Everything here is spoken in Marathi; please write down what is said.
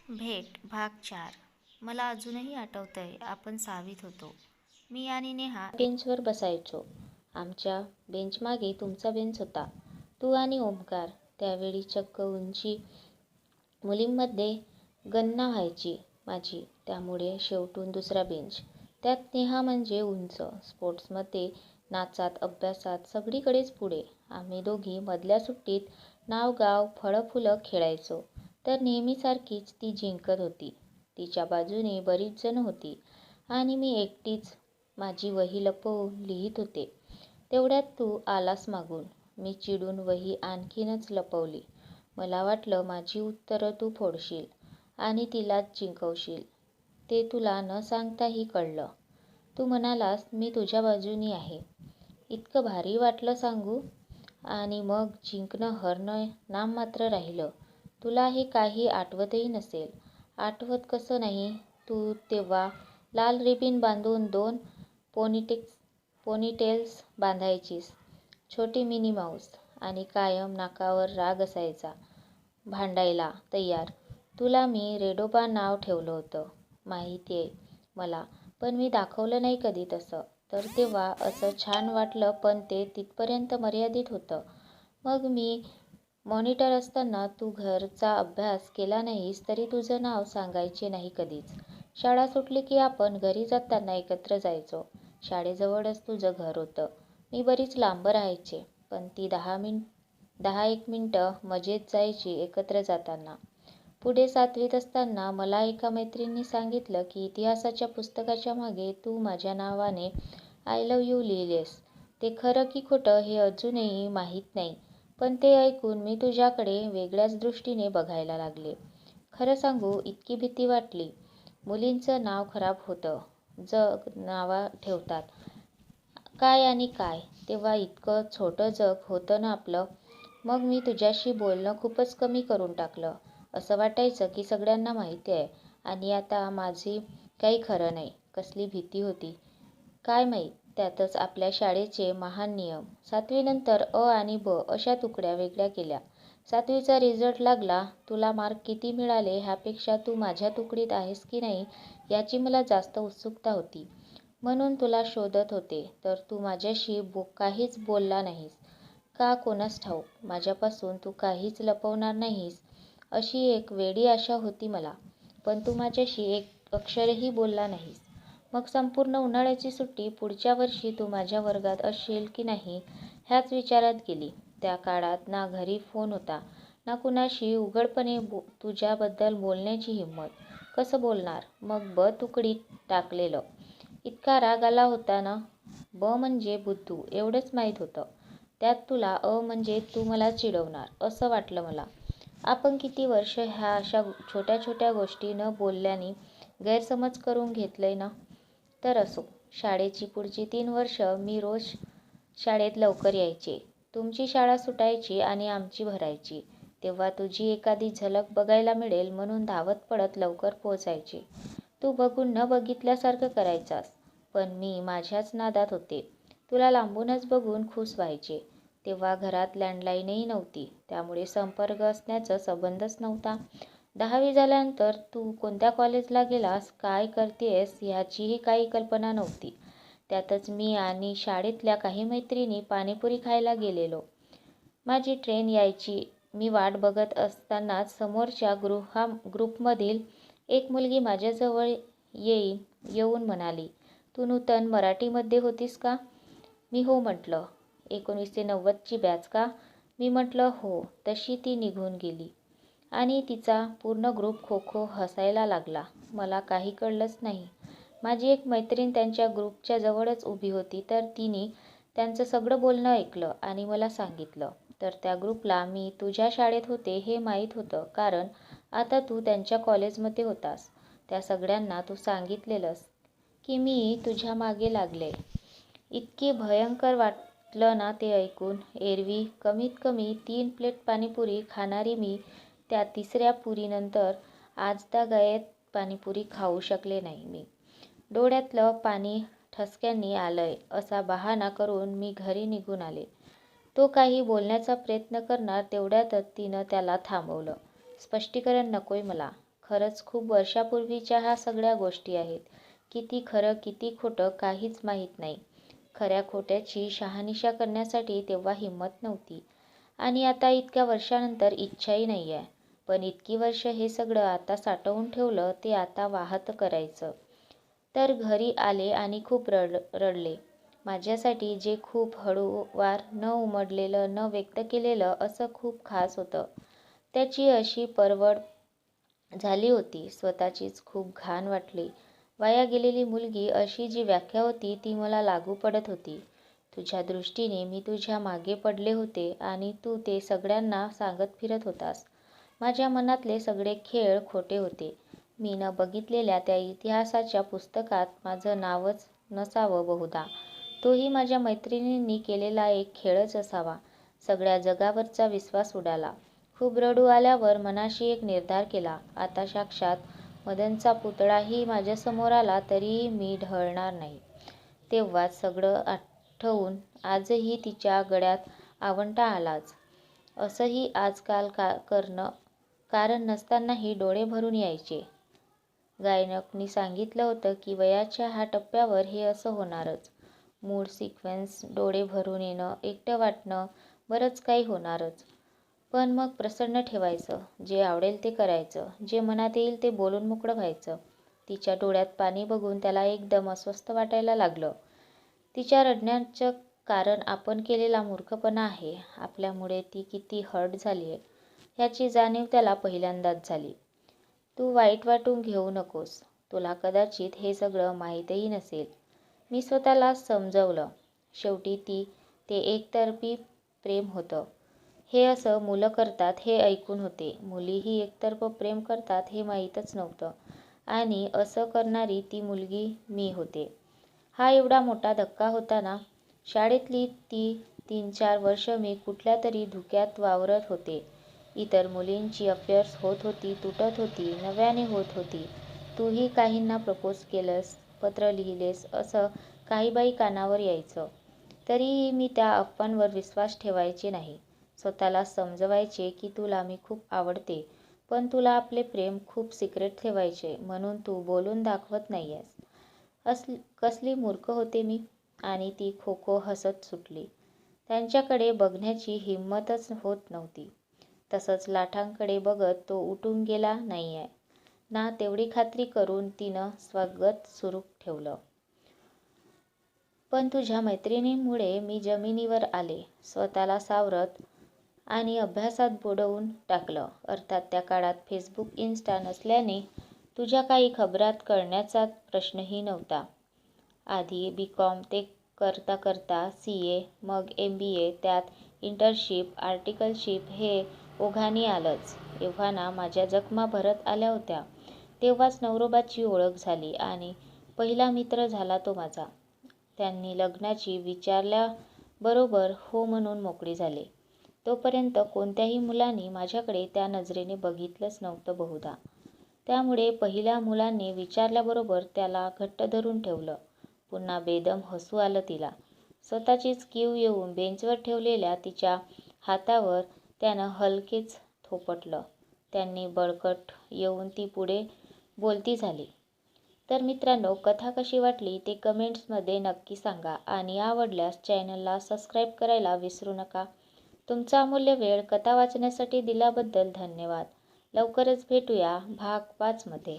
भेट भाग 4. मला अजूनही आठवतंय, आपण 6वीत होतो. मी आणि नेहा बेंचवर बसायचो. आमच्या बेंचमागे तुमचा बेंच होता. तू आणि ओमकार. त्यावेळी चक्क उंची मुलींमध्ये गणना व्हायची माझी, त्यामुळे शेवटून दुसरा बेंच. त्यात नेहा म्हणजे उंच. स्पोर्ट्समध्ये, नाचात, अभ्यासात सगळीकडेच पुढे. आम्ही दोघी मधल्या सुट्टीत नाव-गाव, फळं-फुलं खेळायचो. तर नेहमीसारखीच ती जिंकत होती. तिच्या बाजूने बरीच जण होती आणि मी एकटीच माझी वही लपवून लिहीत होते. तेवढ्यात तू आलास मागून. मी चिडून वही आणखीनच लपवली. मला वाटलं माझी उत्तरं तू फोडशील आणि तिलाच जिंकवशील. ते तुला न सांगताही कळलं. तू म्हणालास, मी तुझ्या बाजूनी आहे. इतकं भारी वाटलं सांगू. आणि मग जिंकणं हरणं नाममात्र राहिलं. तुला हे काही आठवतही नसेल. आठवत कसं नाही. तू तेव्हा लाल रिबीन बांधून 2 पोनीटेल्स बांधायचीस. छोटी मिनी माऊस. आणि कायम नाकावर राग असायचा. भांडायला तयार. तुला मी रेडोबा नाव ठेवलं होतं, माहितीये मला, पण मी दाखवलं नाही कधी तसं. तर तेव्हा असं छान वाटलं, पण ते तिथपर्यंत मर्यादित होतं. मग मी मॉनिटर असताना तू घरचा अभ्यास केला नाहीस तरी तुझं नाव सांगायचे नाही कधीच. शाळा सुटली की आपण घरी जाताना एकत्र जायचो. शाळेजवळच तुझं घर होतं. मी बरीच लांब राहायचे, पण ती 10-1 मिनिटं मजेत जायची एकत्र जाताना. पुढे 7वीत असताना मला एका मैत्रिणीने सांगितलं की इतिहासाच्या पुस्तकाच्या मागे तू माझ्या नावाने आय लव्ह यू लिहिलेस. ते खरं की खोटं हे अजूनही माहीत नाही, पण ते ऐकून मी तुझ्याकडे वेगळ्याच दृष्टीने बघायला लागले. खरं सांगू, इतकी भीती वाटली. मुलींचं नाव खराब होतं. जग नावं ठेवतात. काय आणि काय. तेव्हा इतकं छोटं जग होतं ना आपलं. मग मी तुझ्याशी बोलणं खूपच कमी करून टाकलं. असं वाटायचं की सगळ्यांना माहिती आहे आणि आता माझी काही खरं नाही. कसली भीती होती काय माहीत. त्यातच आपल्या शाळेचे महान नियम. 7वी नंतर अ आणि ब अशा तुकड्या वेगळ्या केल्या. 7वीचा रिझल्ट लागला. तुला मार्क किती मिळाले ह्यापेक्षा तू माझ्या तुकडीत आहेस की नाही याची मला जास्त उत्सुकता होती. म्हणून तुला शोधत होते. तर तू माझ्याशी काहीच बोलला नाहीस. का कोणास ठाऊक. माझ्यापासून तू काहीच लपवणार नाहीस अशी एक वेडी आशा होती मला. पण तू माझ्याशी एक अक्षरही बोलला नाहीस. मग संपूर्ण उन्हाळ्याची सुट्टी पुढच्या वर्षी तू माझ्या वर्गात असशील की नाही ह्याच विचारात गेली. त्या काळात ना घरी फोन होता, ना कुणाशी उघडपणे तुझ्याबद्दल बोलण्याची हिंमत. कसं बोलणार. मग ब तुकडीत टाकलेलं. इतका राग आला होता ना. ब म्हणजे बुद्धू एवढंच माहीत होतं. त्यात तुला अ म्हणजे तू मला चिडवणार असं वाटलं मला. आपण किती वर्ष ह्या अशा छोट्या छोट्या गोष्टी न बोलल्याने गैरसमज करून घेतलंय ना. तर असो. शाळेची पुढची 3 वर्ष मी रोज शाळेत लवकर यायचे. तुमची शाळा सुटायची आणि आमची भरायची. तेव्हा तुझी एखादी झलक बघायला मिळेल म्हणून धावत पळत लवकर पोचायचे. तू बघून न बघितल्यासारखं करायचास. पण मी माझ्याच नादात होते. तुला लांबूनच बघून खुश व्हायचे. तेव्हा घरात लँडलाईनही नव्हती, त्यामुळे संपर्क असण्याचा संबंधच नव्हता. 10वी झाल्यानंतर तू कोणत्या कॉलेजला गेलास, काय करतेयस ह्याचीही काही कल्पना नव्हती. त्यातच मी आणि शाळेतल्या काही मैत्रिणी पाणीपुरी खायला गेलेलो. माझी ट्रेन यायची मी वाट बघत असतानाच समोरच्या ग्रुपमधील एक मुलगी माझ्याजवळ येऊन म्हणाली, तू नूतन मराठीमध्ये होतीस का. मी हो म्हटलं. 1990ची बॅच का. मी म्हटलं हो. तशी ती निघून गेली आणि तिचा पूर्ण ग्रुप खो खो हसायला लागला. मला काही कळलंच नाही. माझी एक मैत्रीण त्यांच्या ग्रुपच्या जवळच उभी होती, तर तिने त्यांचं सगळं बोलणं ऐकलं आणि मला सांगितलं. तर त्या ग्रुपला मी तुझ्या शाळेत होते हे माहीत होतं, कारण आता तू त्यांच्या कॉलेजमध्ये होतास. त्या सगळ्यांना तू सांगितलेलंस की मी तुझ्या मागे लागले. इतकी भयंकर वाटलं ना ते ऐकून. एरवी कमीत कमी 3 प्लेट पाणीपुरी खाणारी मी त्या 3ऱ्या पुरीनंतर आजतागायत पाणीपुरी खाऊ शकले नाही. मी डोळ्यातलं पाणी ठसक्यांनी आलंय असा बहाणा करून मी घरी निघून आले. तो काही बोलण्याचा प्रयत्न करणार तेवढ्यातच तिनं त्याला थांबवलं. स्पष्टीकरण नकोय मला. खरंच खूप वर्षापूर्वीच्या ह्या सगळ्या गोष्टी आहेत. किती खरं किती खोटं काहीच माहीत नाही. खऱ्या खोट्याची शहानिशा करण्यासाठी तेव्हा हिंमत नव्हती आणि आता इतक्या वर्षानंतर इच्छाही नाही आहे. पण इतकी वर्ष हे सगळं आता साठवून ठेवलं ते आता वाहतं करायचं. तर घरी आले आणि खूप रडले. माझ्यासाठी जे खूप हळूवार न उमटलेलं न व्यक्त केलेलं असं खूप खास होतं. त्याची अशी परवड झाली होती. स्वतःचीच खूप घाण वाटली. वाया गेलेली मुलगी अशी जी व्याख्या होती ती मला लागू पडत होती. तुझ्या दृष्टीने मी तुझ्या मागे पडले होते आणि तू ते सगळ्यांना सांगत फिरत होतास. माझ्या मनातले सगळे खेळ खोटे होते. मी न बघितलेल्या त्या इतिहासाच्या पुस्तकात माझं नावच नसावं बहुधा. तोही माझ्या मैत्रिणींनी केलेला एक खेळच असावा. सगळ्या जगावरचा विश्वास उडाला. खूप रडू आल्यावर मनाशी एक निर्धार केला. आता साक्षात मदनचा पुतळाही माझ्यासमोर आला तरीही मी ढळणार नाही. तेव्हाच सगळं आठवून आजही तिच्या गळ्यात आवंढा आलाच. असंही आजकाल कारण नसतानाही डोळे भरून यायचे. गायकनी सांगितलं होतं की वयाच्या ह्या टप्प्यावर हे असं होणारच. मूड सिक्वेन्स, डोळे भरून येणं, एकटं वाटणं, बरंच काही होणारच. पण मग प्रसन्न ठेवायचं. जे आवडेल ते करायचं. जे मनात येईल ते बोलून मोकळं व्हायचं. तिच्या डोळ्यात पाणी बघून त्याला एकदम अस्वस्थ वाटायला लागलं. तिच्या रडण्याचं कारण आपण केलेला मूर्खपणा आहे. आपल्यामुळे ती किती हर्ट झालीये ह्याची जाणीव त्याला पहिल्यांदाच झाली. तू वाईट वाटून घेऊ नकोस. तुला कदाचित हे सगळं माहीतही नसेल. मी स्वतःला समजवलं. शेवटी ते एकतर्फी प्रेम होतं. हे असं मुलं करतात हे ऐकून होते. मुलीही एकतर्फ प्रेम करतात हे माहीतच नव्हतं. आणि असं करणारी ती मुलगी मी होते. हा एवढा मोठा धक्का होता ना. शाळेतली ती 3-4 वर्ष मी कुठल्या तरी धुक्यात वावरत होते. इतर मुलींची अफेअर्स होत होती, तुटत होती, नव्याने होत होती. तूही काहींना प्रपोज केलंस, पत्र लिहिलेस असं काही बाई कानावर यायचं. तरीही मी त्या अफवांवर विश्वास ठेवायचे नाही. स्वतःला समजवायचे की तुला मी खूप आवडते, पण तुला आपले प्रेम खूप सिक्रेट ठेवायचे म्हणून तू बोलून दाखवत नाहीयेस. कसली मूर्ख होते मी. आणि ती खो खो हसत सुटली. त्यांच्याकडे बघण्याची हिंमतच होत नव्हती. तसंच लाटांकडे बघत तो उठून गेला नाहीये ना तेवढी खात्री करून तिनं स्वागत सुरू ठेवलं. पण तुझ्या मैत्रिणींमुळे मी जमिनीवर आले. स्वतःला सावरत आणि अभ्यासात बुडवून टाकलं. अर्थात त्या काळात फेसबुक, इन्स्टा नसल्याने तुझ्या काही खबरात कळण्याचा प्रश्नही नव्हता. आधी BCom ते करता करता CA, मग MBA, त्यात इंटर्नशिप, आर्टिकलशिप हे ओघाने आलंच. एव्हाना माझ्या जखमा भरत आल्या होत्या. तेव्हाच नवरोबाची ओळख झाली आणि पहिला मित्र झाला तो माझा. त्यांनी लग्नाची विचारल्याबरोबर हो म्हणून मोकळी झाले. तोपर्यंत कोणत्याही मुलांनी माझ्याकडे त्या नजरेने बघितलंच नव्हतं बहुधा. त्यामुळे पहिल्या मुलाने विचारल्याबरोबर त्याला घट्ट धरून ठेवलं. पुन्हा बेदम हसू आलं तिला. स्वतःचीच कीव येऊन बेंचवर ठेवलेल्या तिच्या हातावर त्यानं हलकेच थोपटलं. त्यांनी बळकट येऊन ती पुढे बोलती झाली. तर मित्रांनो, कथा कशी वाटली ते कमेंट्समध्ये नक्की सांगा आणि आवडल्यास चॅनलला सबस्क्राईब करायला विसरू नका. तुमचा अमूल्य वेळ कथा वाचण्यासाठी दिल्याबद्दल धन्यवाद. लवकरच भेटूया भाग 5 मध्ये.